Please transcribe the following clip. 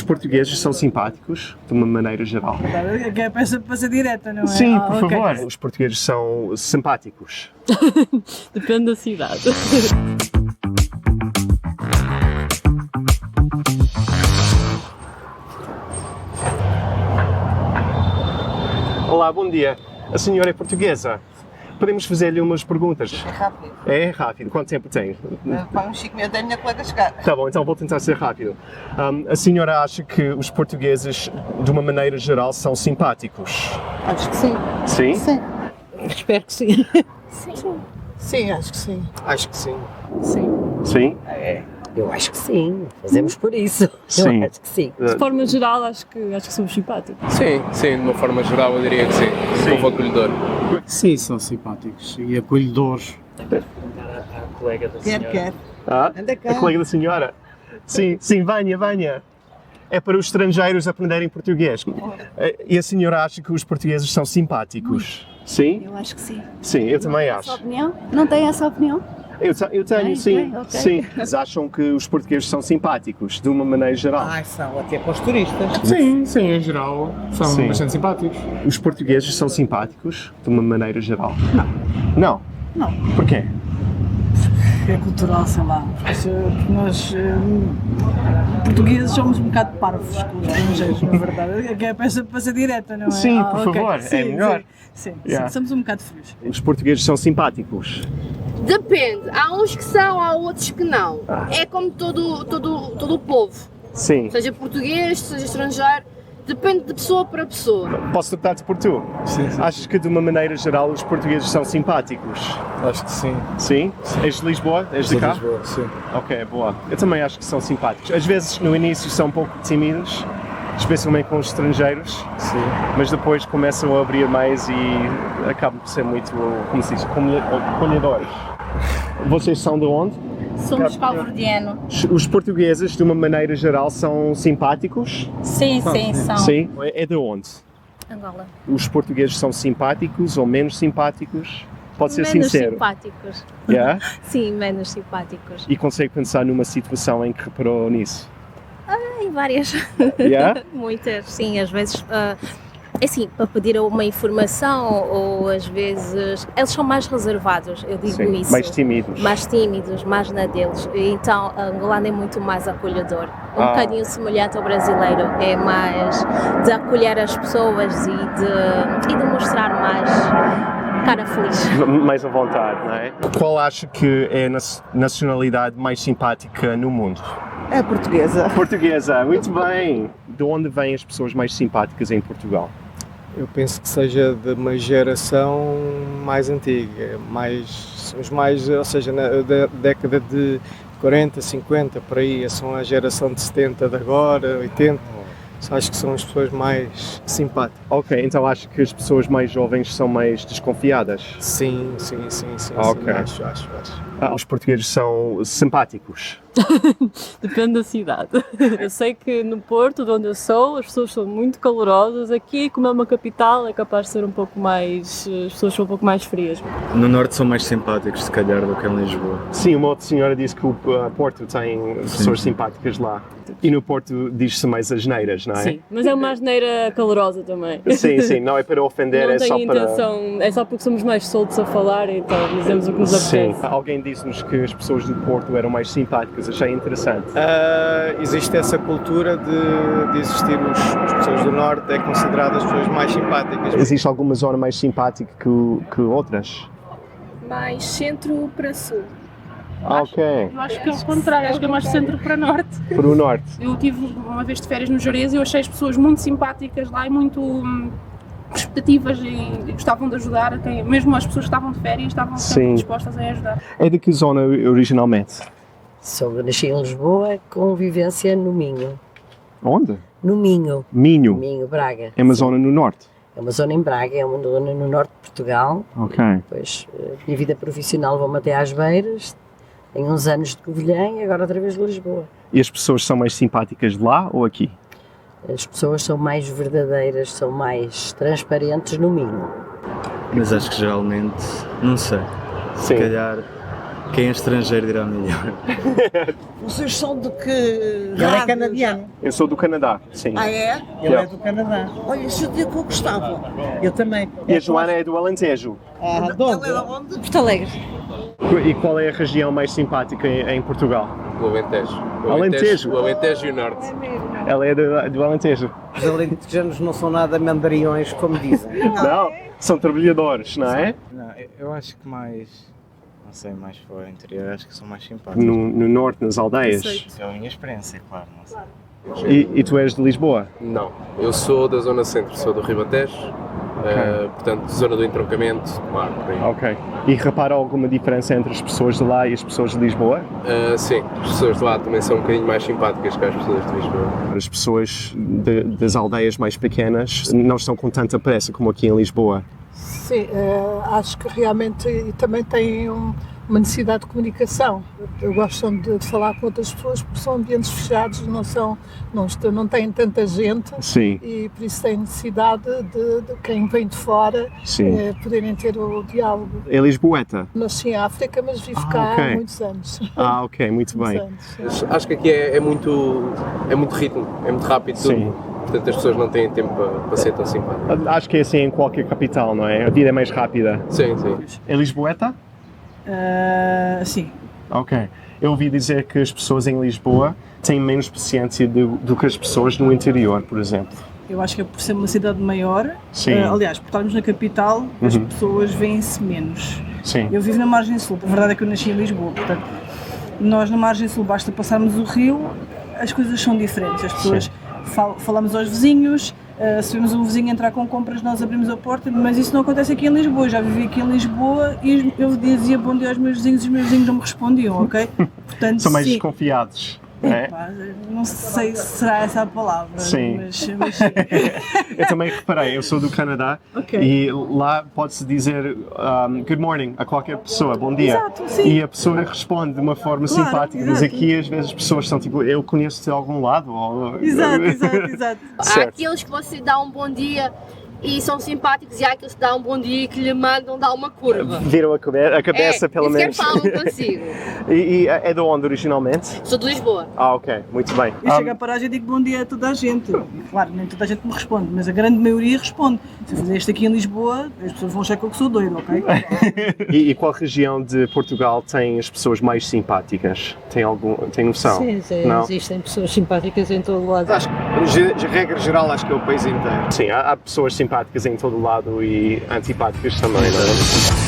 portugueses são simpáticos, de uma maneira geral. Que é para ser direta, não é? Sim, por favor. Os portugueses são simpáticos. Depende da cidade. Olá, bom dia. A senhora é portuguesa? Podemos fazer-lhe umas perguntas? É rápido. É rápido. Quanto tempo tem? Para uns 5 minutos a minha colega chegar. Tá bom, então vou tentar ser rápido. A senhora acha que os portugueses, de uma maneira geral, são simpáticos? Acho que sim. Sim? Sim. Espero que sim. Sim, acho que sim. Acho que sim. Sim? Eu acho que sim, fazemos por isso. Sim. Eu acho que sim. De forma geral, acho que somos simpáticos. Sim, de uma forma geral eu diria que sim. Um povo acolhedor. Sim, são simpáticos e acolhedores. A colega da Quer. A Anda cá. colega da senhora? Sim, venha. É para os estrangeiros aprenderem português. E a senhora acha que os portugueses são simpáticos? Sim? Eu acho que sim. Sim, eu também Essa acho. opinião? Não tem essa opinião? Eu tenho, sim. ok. Sim. Eles acham que os portugueses são simpáticos, de uma maneira geral. São até para os turistas. Sim, em geral, são Sim. bastante simpáticos. Os portugueses são simpáticos, de uma maneira geral? Não. Não. Porquê? É cultural, sei lá. Porque nós, portugueses, somos um bocado parvos com os estrangeiros, na verdade. Que é para ser direta, não é? Sim, por ok. favor, Sim, é melhor. Sim, Yeah. somos um bocado frios. Os portugueses são simpáticos? Depende, há uns que são, há outros que não. É como todo o povo, Sim. seja português, seja estrangeiro, depende de pessoa para pessoa. Posso tratar-te por tu? Sim. Achas que, de uma maneira geral, os portugueses são simpáticos? Acho que sim. Sim? És de Lisboa? És de cá? Lisboa, sim. Ok, boa. Eu também acho que são simpáticos. Às vezes, no início, são um pouco tímidos, especialmente com os estrangeiros, Sim. mas depois começam a abrir mais e acabam por ser muito, como se diz, acolhedores. Vocês são de onde? Somos cabo-verdianos. Os portugueses, de uma maneira geral, são simpáticos? Sim, são. Sim. É de onde? Angola. Os portugueses são simpáticos ou menos simpáticos? Pode ser sincero. Simpáticos. Yeah? Sim, menos simpáticos. E consegue pensar numa situação em que reparou nisso? Em várias. Yeah? Muitas, sim, às vezes. É assim, para pedir uma informação ou às vezes. Eles são mais reservados, eu digo Sim, isso. mais tímidos. Mais tímidos, mais na deles. Então, a angolano é muito mais acolhedor. Um bocadinho semelhante ao brasileiro. É mais de acolher as pessoas e de mostrar mais cara feliz. Mais à vontade, não é? Qual acha que é a nacionalidade mais simpática no mundo? É portuguesa. Portuguesa, muito bem! De onde vêm as pessoas mais simpáticas em Portugal? Eu penso que seja de uma geração mais antiga, somos mais, ou seja, na década de 40, 50, por aí, são a geração de 70 de agora, 80, acho que são as pessoas mais simpáticas. Ok, então acho que as pessoas mais jovens são mais desconfiadas? Sim, Ok. acho. Os portugueses são simpáticos? Depende da cidade. Eu sei que no Porto, de onde eu sou, as pessoas são muito calorosas. Aqui, como é uma capital, é capaz de ser um pouco mais. As pessoas são um pouco mais frias. No Norte são mais simpáticos, se calhar, do que em Lisboa. Sim, uma outra senhora disse que o Porto tem pessoas simpáticas lá. E no Porto diz-se mais asneiras, não é? Sim, mas é uma asneira calorosa também. Sim, não é para ofender, Não é só tem para... intenção, é só porque somos mais soltos a falar, então dizemos o que nos Sim, apetece. alguém disse-nos que as pessoas do Porto eram mais simpáticas, achei interessante. Existe essa cultura de existir as pessoas do Norte, é considerado as pessoas mais simpáticas. Existe alguma zona mais simpática que outras? Mais centro para sul. Ok, Eu acho que é o contrário, acho que é mais centro para norte. para o Norte. Eu tive uma vez de férias no Jerez e eu achei as pessoas muito simpáticas lá e muito expectativas e gostavam de ajudar, mesmo as pessoas que estavam de férias estavam sempre Sim. dispostas a ajudar. É de que zona originalmente? Nasci em Lisboa, com vivência no Minho. Onde? No Minho. Minho. Minho, Braga. É uma zona no Norte? É uma zona em Braga, é uma zona no norte de Portugal. Ok. Depois, minha vida profissional vou-me até às Beiras. Tenho uns anos de Covilhã e agora outra vez de Lisboa. E as pessoas são mais simpáticas de lá ou aqui? As pessoas são mais verdadeiras, são mais transparentes no Minho. Mas acho que geralmente, não sei, se Sim. calhar Quem é estrangeiro dirá melhor. Vocês são de que Ele é rádio? canadiano. Eu sou do Canadá, sim. Ah, é? Ele é do Canadá. Olha, se eu digo que eu gostava. Eu também. E a Joana é do Alentejo. Ah, de Ele onde? era onde? Porto Alegre. E qual é a região mais simpática em Portugal? O Alentejo. Alentejo? O Alentejo e o Norte. Ela é do Alentejo. Os alentejanos não são nada mandariões, como dizem. Não, são trabalhadores, não é? Não, eu acho que mais, não sei, mais fora interior, acho que são mais simpáticos. No norte, nas aldeias. Isso é a minha experiência, claro, não sei. E tu és de Lisboa? Não, eu sou da zona centro, sou do Ribatejo, portanto, zona do entroncamento, mar, por aí. Ok. E repara alguma diferença entre as pessoas de lá e as pessoas de Lisboa? Sim, as pessoas de lá também são um bocadinho mais simpáticas que as pessoas de Lisboa. As pessoas das aldeias mais pequenas não estão com tanta pressa como aqui em Lisboa. Sim, acho que realmente também têm uma necessidade de comunicação. Eu gosto de falar com outras pessoas porque são ambientes fechados, não têm tanta gente. Sim. E por isso têm necessidade de quem vem de fora poderem ter o diálogo. É lisboeta? Nasci em África, mas vivo cá ok. há muitos anos. Ok, muito bem. Acho que aqui é muito ritmo, é muito rápido tudo. Sim. Portanto, as pessoas não têm tempo para ser tão simpáticas. Acho que é assim em qualquer capital, não é? A vida é mais rápida. Sim, sim. É lisboeta? Sim. Ok. Eu ouvi dizer que as pessoas em Lisboa têm menos paciência do que as pessoas no interior, por exemplo. Eu acho que é por ser uma cidade maior. Sim. Aliás, por estarmos na capital, as pessoas veem-se menos. Sim. Eu vivo na margem sul, a verdade é que eu nasci em Lisboa, portanto, nós na margem sul basta passarmos o rio, as coisas são diferentes. As pessoas falamos aos vizinhos, se vemos um vizinho entrar com compras, nós abrimos a porta, mas isso não acontece aqui em Lisboa. Eu já vivi aqui em Lisboa e eu dizia bom dia aos meus vizinhos e os meus vizinhos não me respondiam, ok? Portanto, são mais desconfiados. É? Não sei se será essa a palavra, Sim. mas Eu também reparei, eu sou do Canadá e lá pode-se dizer good morning a qualquer pessoa, bom dia. Exato, sim. E a pessoa responde de uma forma simpática, mas aqui às vezes as pessoas são tipo, eu conheço-te de algum lado. Ou... Exato. Há aqueles que você dá um bom dia e são simpáticos e há aqueles que dão um bom dia e que lhe mandam dar uma curva. Viram a cabeça pelo menos. falam consigo. E é de onde originalmente? Sou de Lisboa. Ok, muito bem. Eu chego à paragem e digo bom dia a toda a gente. Claro, nem toda a gente me responde, mas a grande maioria responde. Se eu fizer isto aqui em Lisboa, as pessoas vão achar que eu sou doido, ok? E qual região de Portugal tem as pessoas mais simpáticas? Tem noção? Sim, não? existem pessoas simpáticas em todo o lado. Acho que, de regra geral, acho que é o país inteiro. Sim, há pessoas simpáticas em todo o lado e antipáticas também, não é?